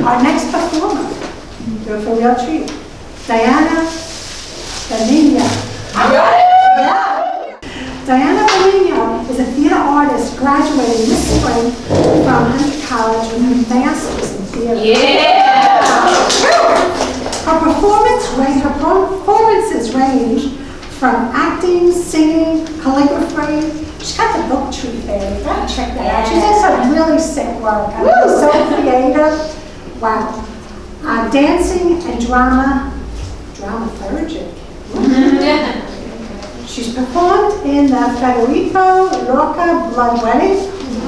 Our next performer, you're for real treat, Diana Benigno. Yeah. Diana Benigno is a theater artist graduating this spring from Hunter College with her master's in theater. Yeah. Her performances range from acting, singing, calligraphy. She's got the book tree there. You gotta check that out. She does some really sick work. I mean, she's so creative. Wow. Dancing and dramaturgy. She's performed in the Federico, Lorca, Blood Wedding,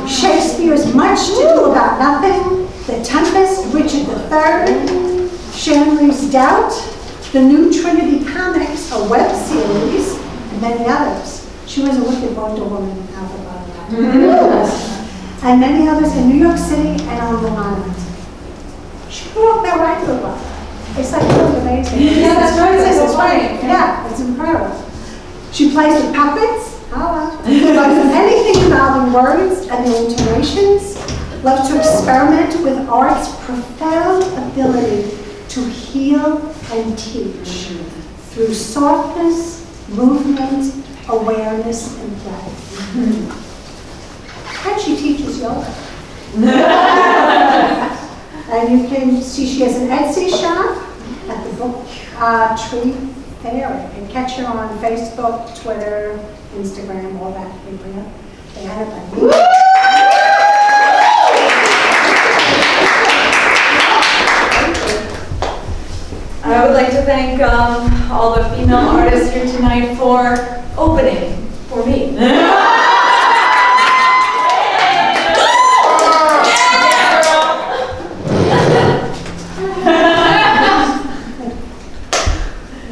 Shakespeare's Much to Do About Nothing, the Tempest, Richard III, Shanley's Doubt, the new Trinity Comics, a web series, and many others. She was a wicked Wonder Woman in and many others in New York City and on Long Island. She grew up there right through life. It's like really amazing. Yeah, that's right. That's right. Yeah, it's incredible. She plays with puppets. Loves anything involving words and their intonations. Loves to experiment with art's profound ability to heal and teach through softness, movement, awareness, and play. And she teaches yoga. And you can see she has an Etsy shop at the book tree fair. You can catch her on Facebook, Twitter, Instagram, all that. They bring up. They have it like I would like to thank all the female artists here tonight for opening for me.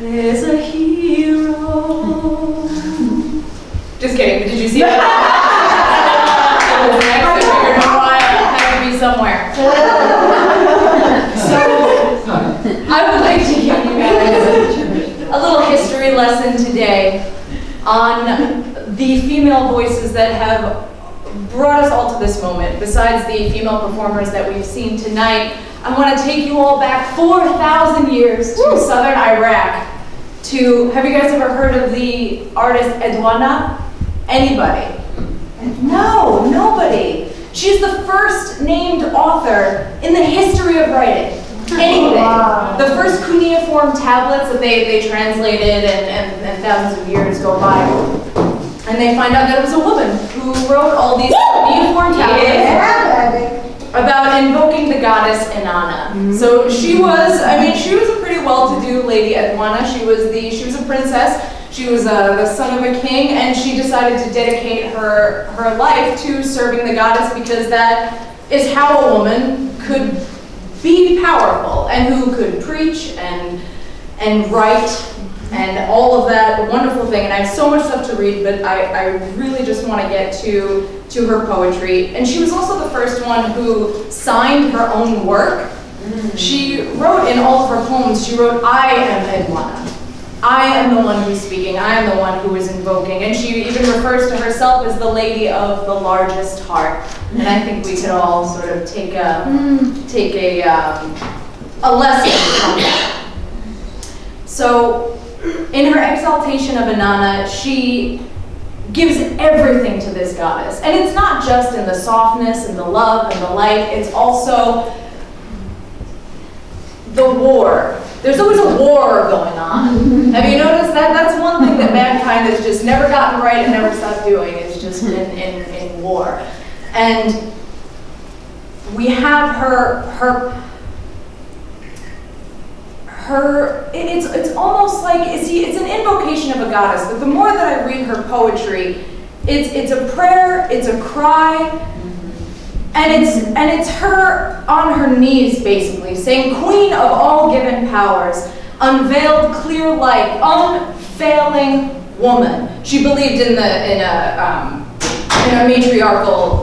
Is a hero. Just kidding, did you see that? It was next, I figured I had to be somewhere. So, I would like to give you guys a little history lesson today on the female voices that have brought us all to this moment. Besides the female performers that we've seen tonight, I want to take you all back 4,000 years to southern Iraq. Have you guys ever heard of the artist Edwana? Anybody? No, nobody. She's the first named author in the history of writing. Anything. Wow. The first cuneiform tablets that they translated and thousands of years go by. And they find out that it was a woman who wrote all these cuneiform tablets about invoking the goddess Inanna. So she was a pretty well-to-do lady Edwana. She was a princess. She was the son of a king, and she decided to dedicate her life to serving the goddess because that is how a woman could be powerful and who could preach and write and all of that wonderful thing. And I have so much stuff to read, but I really just want to get to her poetry. And she was also the first one who signed her own work. She wrote in all of her poems, she wrote, "I am Edwana. I am the one who's speaking. I am the one who is invoking." And she even refers to herself as the lady of the largest heart. And I think we could all sort of take a lesson from that. So, in her exaltation of Inanna, she gives everything to this goddess. And it's not just in the softness and the love and the light, it's also the war. There's always a war going on. Have you noticed that? That's one thing that mankind has just never gotten right and never stopped doing. It's just in war. And we have it's almost like, it's an invocation of a goddess, but the more that I read her poetry, it's a prayer, it's a cry, and it's her on her knees basically, saying, "Queen of all given powers, unveiled clear light, unfailing woman." She believed in a matriarchal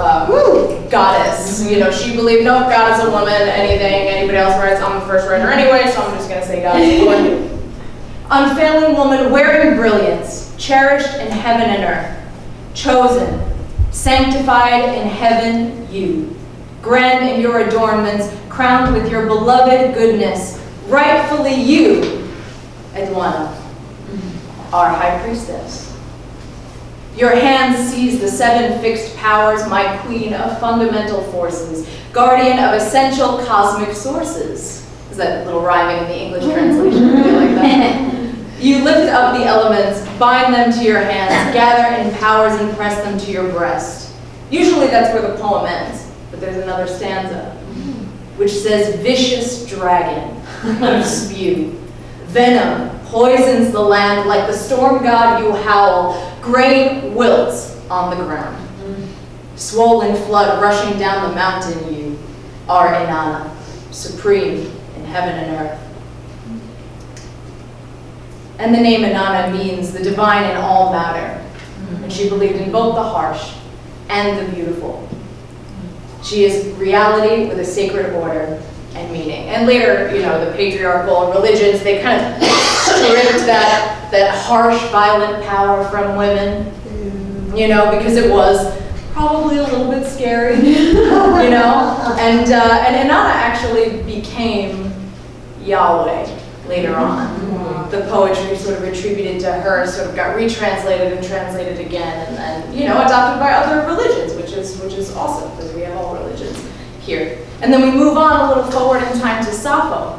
goddess. You know, she believed, no, God is a woman, anything, anybody else writes, I'm the first writer anyway, so I'm just going to say God is a woman. Unfailing woman, wearing brilliance, cherished in heaven and earth, chosen, sanctified in heaven, you, grand in your adornments, crowned with your beloved goodness, rightfully you, Edwana, our high priestess. Your hand sees the 7 fixed powers, my queen of fundamental forces, guardian of essential cosmic sources. Is that a little rhyming in the English translation? Do you like that? You lift up the elements, bind them to your hands, gather in powers and press them to your breast. Usually that's where the poem ends, but there's another stanza, which says, vicious dragon, you spew. Venom poisons the land like the storm god you howl. Grain wilts on the ground. Swollen flood rushing down the mountain, you are Inanna, supreme in heaven and earth. And the name Inanna means the divine in all matter. And she believed in both the harsh and the beautiful. She is reality with a sacred order and meaning. And later, you know, the patriarchal religions, they kind of stripped that harsh, violent power from women, you know, because it was probably a little bit scary, you know? And Inanna actually became Yahweh later on. The poetry sort of attributed to her sort of got retranslated and translated again, and then, you know, adopted by other religions, which is awesome, because we have all religions here. And then we move on a little forward in time to Sappho,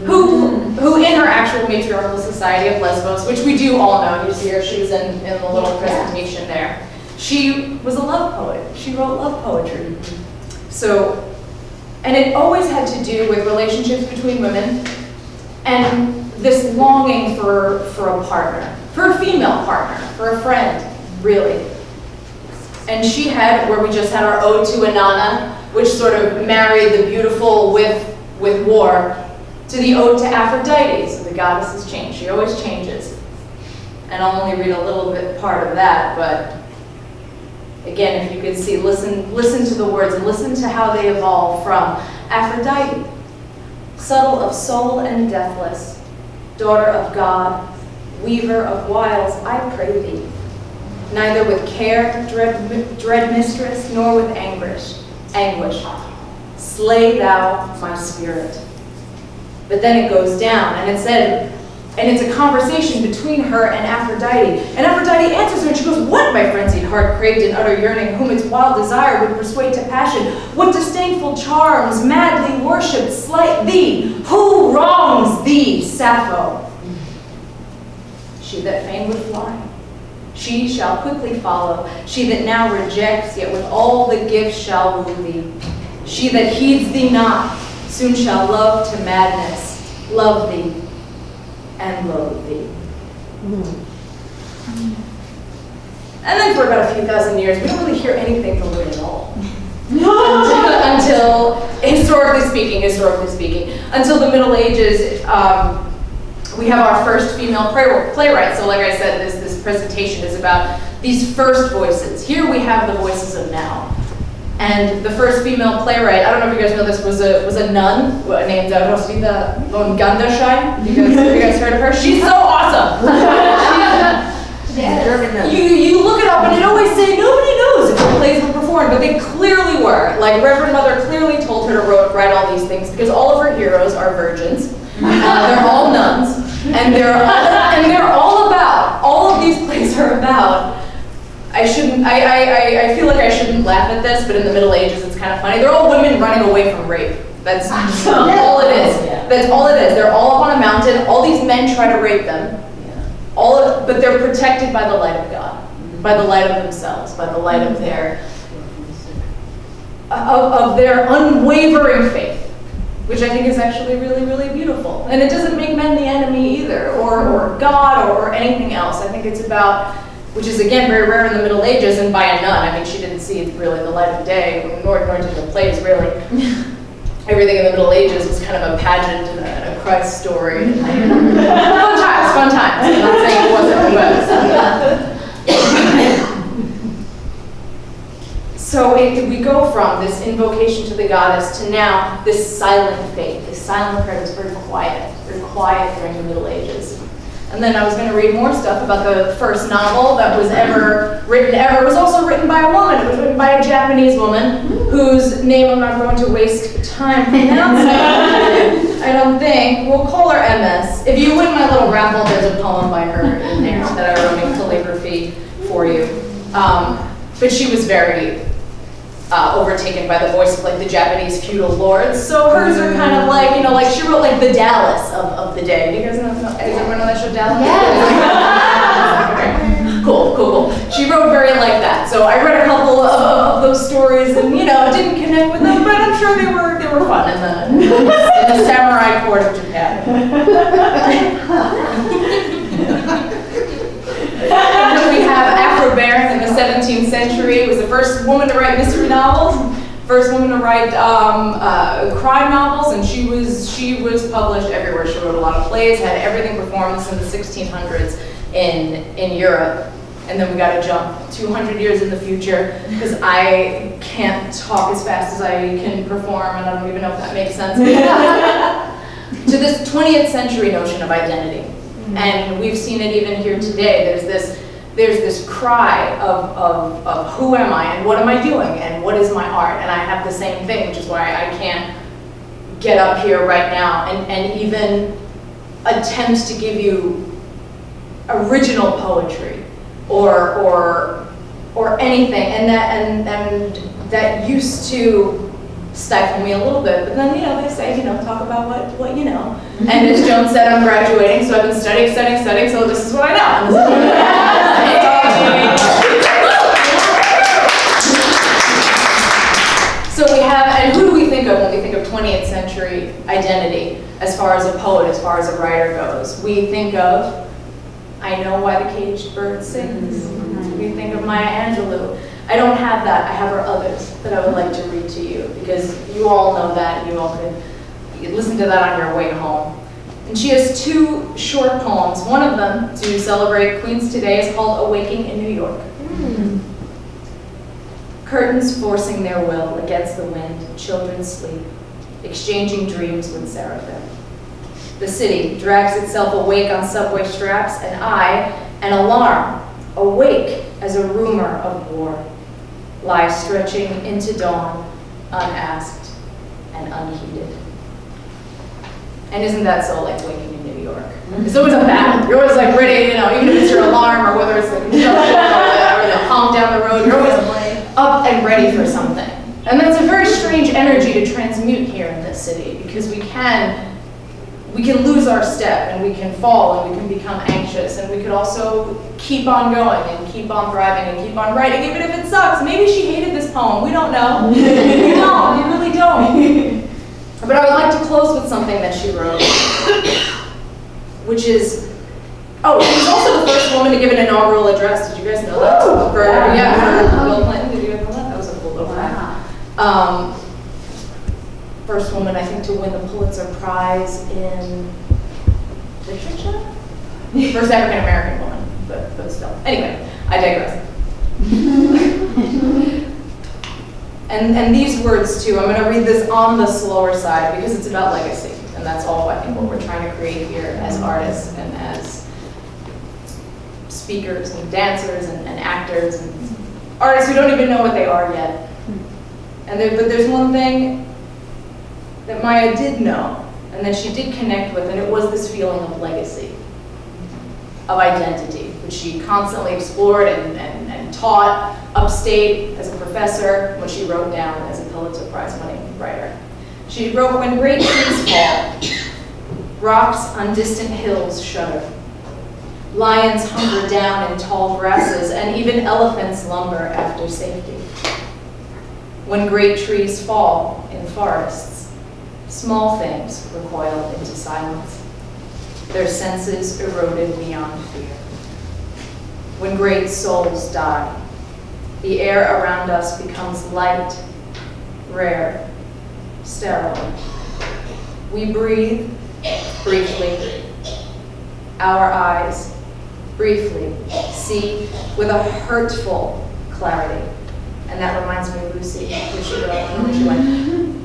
who in her actual matriarchal society of Lesbos, which we do all know, you see her, she was in the little presentation there. She was a love poet. She wrote love poetry. So, and it always had to do with relationships between women and this longing for a partner, for a female partner, for a friend, really. And she had, where we just had our ode to Inanna, which sort of married the beautiful with war, to the ode to Aphrodite, so the goddesses change. She always changes. And I'll only read a little bit part of that, but again, if you could see, listen to the words and listen to how they evolve from Aphrodite, subtle of soul and deathless, daughter of God, weaver of wiles, I pray thee. Neither with care, dread mistress, nor with anguish. Slay thou my spirit. But then it goes down, and it said, and it's a conversation between her and Aphrodite. And Aphrodite answers her, and she goes, what, my frenzied heart craved in utter yearning, whom its wild desire would persuade to passion? What disdainful charms madly worshipped slight thee? Who wrongs thee, Sappho? She that fain would fly, she shall quickly follow. She that now rejects, yet with all the gifts shall woo thee. She that heeds thee not, soon shall love to madness, love thee, and loathe thee. And then for about a few thousand years, we don't really hear anything from women at all. until historically speaking, until the Middle Ages, we have our first female playwright. So like I said, this presentation is about these first voices. Here we have the voices of now. And the first female playwright, I don't know if you guys know this, was a nun named Roswitha von Gandersheim. You guys heard of her? She's so awesome. You look it up and it always say nobody knows if the plays were performed, but they clearly were. Like Reverend Mother clearly told her to write all these things because all of her heroes are virgins. They're all nuns, and they're all about. All of these plays are about. I feel like I shouldn't laugh at this, but in the Middle Ages it's kind of funny. They're all women running away from rape. That's all it is. That's all it is. They're all up on a mountain. All these men try to rape them. But they're protected by the light of God, by the light of themselves, by the light of their unwavering faith, which I think is actually really, really beautiful. And it doesn't make men the enemy either, or God, or anything else. I think it's about, which is again very rare in the Middle Ages, and by a nun. I mean, she didn't see really the light of day, nor did the plays really. Everything in the Middle Ages was kind of a pageant and a Christ story. Fun times. I'm not saying it wasn't, but. So we go from this invocation to the goddess to now this silent faith, this silent prayer that's very quiet during the Middle Ages. And then I was going to read more stuff about the first novel that was ever written ever. It was also written by a woman. It was written by a Japanese woman whose name I'm not going to waste time pronouncing. I don't think. We'll call her MS. If you win my little raffle, there's a poem by her in there that I wrote in calligraphy for you. But she was very overtaken by the voice of like the Japanese feudal lords. So hers are kind of like, you know, like she wrote like the Dallas of the day. Do you guys know, does everyone know that show Dallas? Yeah. Cool. She wrote very like that. So I read a couple of those stories and, you know, didn't connect with them, but I'm sure they were fun in the samurai court of Japan. We have Afro Baron in the 17th century. It was the first woman to write mystery novels, first woman to write crime novels, and she was published everywhere. She wrote a lot of plays, had everything performed. This in the 1600s in Europe. And then we got to jump 200 years in the future because I can't talk as fast as I can perform, and I don't even know if that makes sense. To this 20th century notion of identity. And we've seen it even here today. There's this cry of who am I and what am I doing and what is my art? And I have the same thing, which is why I can't get up here right now and even attempt to give you original poetry or anything. And that used to stifle me a little bit, but then, you know, they say, you know, talk about what you know. And as Joan said, I'm graduating, so I've been studying, so this is what I know. And this is what So we have, and who do we think of when we think of 20th century identity, as far as a poet, as far as a writer goes? We think of, I know why the caged bird sings. We think of Maya Angelou. I don't have that. I have her others that I would like to read to you because you all know that. You all could listen to that on your way home. And she has two short poems. One of them, to celebrate Queens today, is called Awaking in New York. Curtains forcing their will against the wind, children sleep, exchanging dreams with seraphim. The city drags itself awake on subway straps, and I, an alarm, awake as a rumor of war, lie stretching into dawn, unasked and unheeded. And isn't that so like waking in New York? It's always a battle. You're always like ready, you know, even if it's your alarm or whether it's like or the honk down the road, you're always up and ready for something. And that's a very strange energy to transmute here in this city because we can lose our step and we can fall and we can become anxious and we could also keep on going and keep on thriving and keep on writing even if it sucks. Maybe she hated this poem. We don't know. We don't. We really don't. But I would like to close with something that she wrote, which is, she was also the first woman to give an inaugural address. Did you guys know that? For Bill Clinton. Did you guys know that? That was a cool little fact. First woman, I think, to win the Pulitzer Prize in literature? First African American woman, but still. Anyway, I digress. And these words too, I'm going to read this on the slower side because it's about legacy, and that's all I think what we're trying to create here as artists and as speakers and dancers and actors and artists who don't even know what they are yet. But there's one thing that Maya did know, and that she did connect with, and it was this feeling of legacy, of identity, which she constantly explored and taught upstate as a professor, what she wrote down as a Pulitzer Prize-winning writer. She wrote, "When great trees fall, rocks on distant hills shudder. Lions hunker down in tall grasses, and even elephants lumber after safety. When great trees fall in forests, small things recoil into silence, their senses eroded beyond fear. When great souls die, the air around us becomes light, rare, sterile. We breathe briefly. Our eyes briefly see with a hurtful clarity." And that reminds me of Lucy.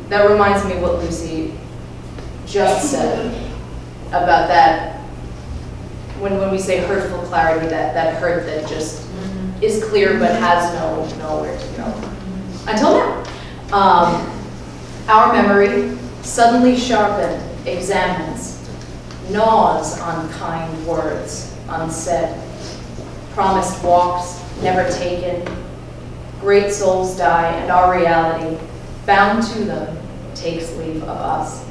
That reminds me what Lucy just said about that when we say hurtful clarity, that hurt that just is clear but has nowhere to go. Until now. Our memory, suddenly sharpened, examines, gnaws on kind words unsaid, promised walks never taken, great souls die, and our reality, bound to them, takes leave of us.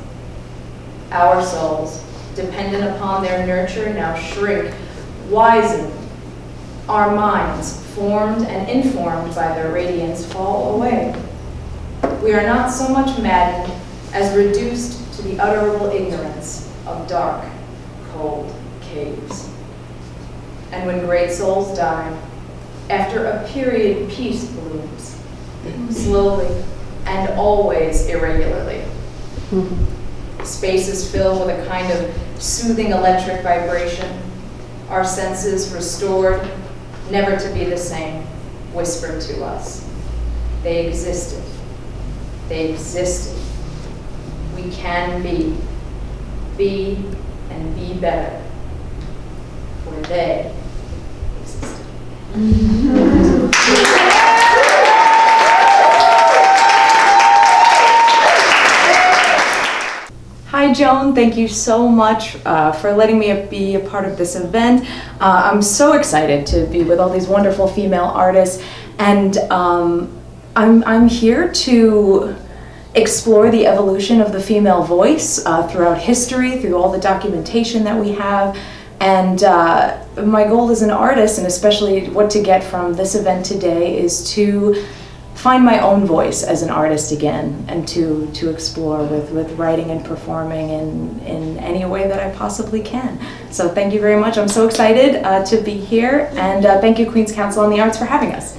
Our souls, dependent upon their nurture, now shrink, wisen. Our minds, formed and informed by their radiance, fall away. We are not so much maddened as reduced to the utterable ignorance of dark, cold caves. And when great souls die, after a period peace blooms, slowly and always irregularly. Spaces fill with a kind of soothing electric vibration, our senses restored, never to be the same, whispered to us. They existed. They existed. We can be and be better, for they existed. Hi, Joan. Thank you so much for letting me be a part of this event. I'm so excited to be with all these wonderful female artists, and I'm here to explore the evolution of the female voice throughout history, through all the documentation that we have. And my goal as an artist, and especially what to get from this event today, is to find my own voice as an artist again, and to explore with writing and performing in any way that I possibly can. So thank you very much. I'm so excited to be here, and thank you, Queen's Council on the Arts, for having us.